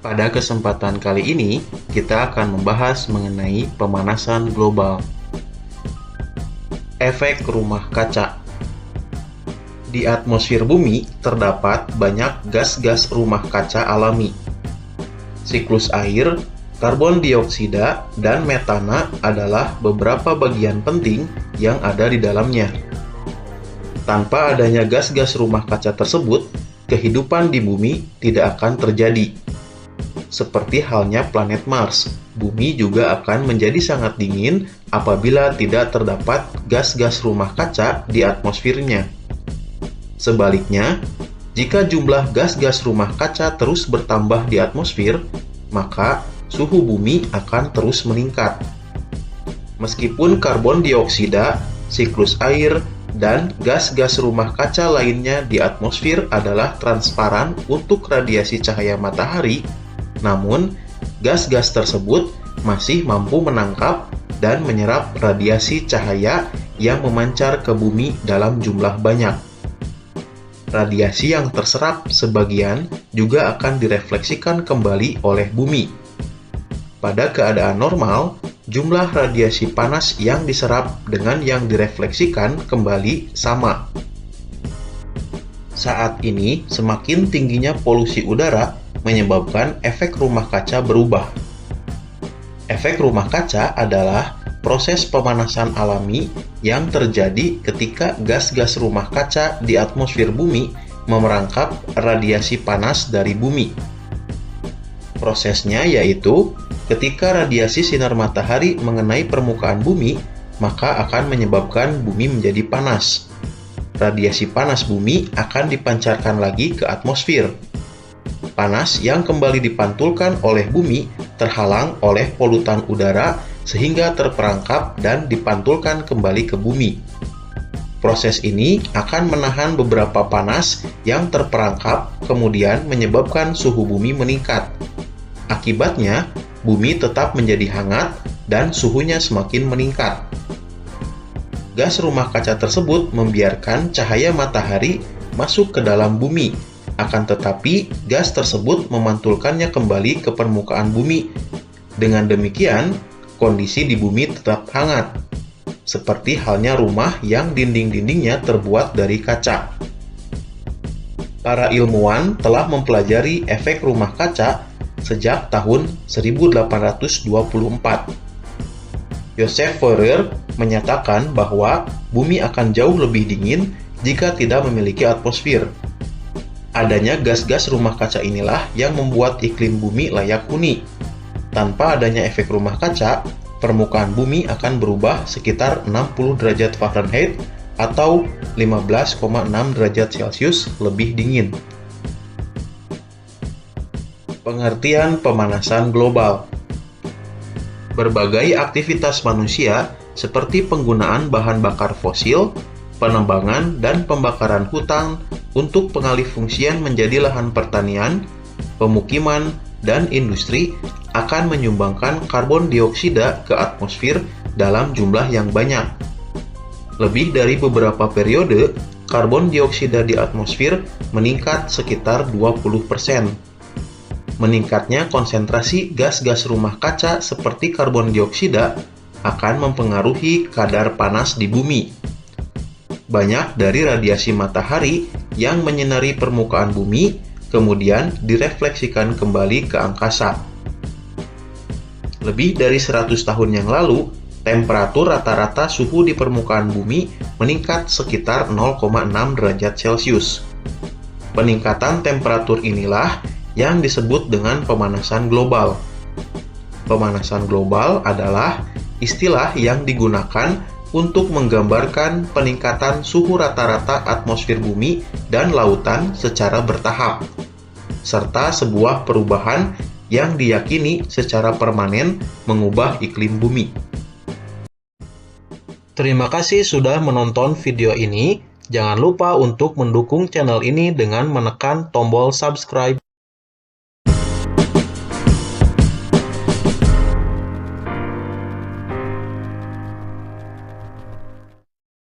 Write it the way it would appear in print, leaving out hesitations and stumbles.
Pada kesempatan kali ini, kita akan membahas mengenai pemanasan global. Efek rumah kaca. Di atmosfer bumi terdapat banyak gas-gas rumah kaca alami. Siklus air, karbon dioksida, dan metana adalah beberapa bagian penting yang ada di dalamnya. Tanpa adanya gas-gas rumah kaca tersebut, kehidupan di bumi tidak akan terjadi. Seperti halnya planet Mars, bumi juga akan menjadi sangat dingin apabila tidak terdapat gas-gas rumah kaca di atmosfernya. Sebaliknya, jika jumlah gas-gas rumah kaca terus bertambah di atmosfer, maka suhu bumi akan terus meningkat. Meskipun karbon dioksida, siklus air, dan gas-gas rumah kaca lainnya di atmosfer adalah transparan untuk radiasi cahaya matahari, namun gas-gas tersebut masih mampu menangkap dan menyerap radiasi cahaya yang memancar ke bumi dalam jumlah banyak. Radiasi yang terserap sebagian juga akan direfleksikan kembali oleh bumi. Pada keadaan normal, jumlah radiasi panas yang diserap dengan yang direfleksikan kembali sama. Saat ini, semakin tingginya polusi udara menyebabkan efek rumah kaca berubah. Efek rumah kaca adalah proses pemanasan alami yang terjadi ketika gas-gas rumah kaca di atmosfer bumi memerangkap radiasi panas dari bumi. Prosesnya yaitu, ketika radiasi sinar matahari mengenai permukaan bumi, maka akan menyebabkan bumi menjadi panas. Radiasi panas bumi akan dipancarkan lagi ke atmosfer. Panas yang kembali dipantulkan oleh bumi terhalang oleh polutan udara sehingga terperangkap dan dipantulkan kembali ke bumi. Proses ini akan menahan beberapa panas yang terperangkap, kemudian menyebabkan suhu bumi meningkat. Akibatnya, bumi tetap menjadi hangat dan suhunya semakin meningkat. Gas rumah kaca tersebut membiarkan cahaya matahari masuk ke dalam bumi, akan tetapi gas tersebut memantulkannya kembali ke permukaan bumi. Dengan demikian, kondisi di bumi tetap hangat, seperti halnya rumah yang dinding-dindingnya terbuat dari kaca. Para ilmuwan telah mempelajari efek rumah kaca sejak tahun 1824. Joseph Fourier menyatakan bahwa bumi akan jauh lebih dingin jika tidak memiliki atmosfer. Adanya gas-gas rumah kaca inilah yang membuat iklim bumi layak huni. Tanpa adanya efek rumah kaca, permukaan bumi akan berubah sekitar 60 derajat Fahrenheit atau 15,6 derajat Celcius lebih dingin. Pengertian pemanasan global. Berbagai aktivitas manusia seperti penggunaan bahan bakar fosil, penebangan dan pembakaran hutan untuk pengalih fungsian menjadi lahan pertanian, pemukiman, dan industri akan menyumbangkan karbon dioksida ke atmosfer dalam jumlah yang banyak. Lebih dari beberapa periode, karbon dioksida di atmosfer meningkat sekitar 20%. Meningkatnya konsentrasi gas-gas rumah kaca seperti karbon dioksida akan mempengaruhi kadar panas di bumi. Banyak dari radiasi matahari yang menyinari permukaan bumi kemudian direfleksikan kembali ke angkasa. Lebih dari 100 tahun yang lalu, temperatur rata-rata suhu di permukaan bumi meningkat sekitar 0,6 derajat Celcius. Peningkatan temperatur inilah yang disebut dengan pemanasan global. Pemanasan global adalah istilah yang digunakan untuk menggambarkan peningkatan suhu rata-rata atmosfer bumi dan lautan secara bertahap, serta sebuah perubahan yang diyakini secara permanen mengubah iklim bumi. Terima kasih sudah menonton video ini. Jangan lupa untuk mendukung channel ini dengan menekan tombol subscribe.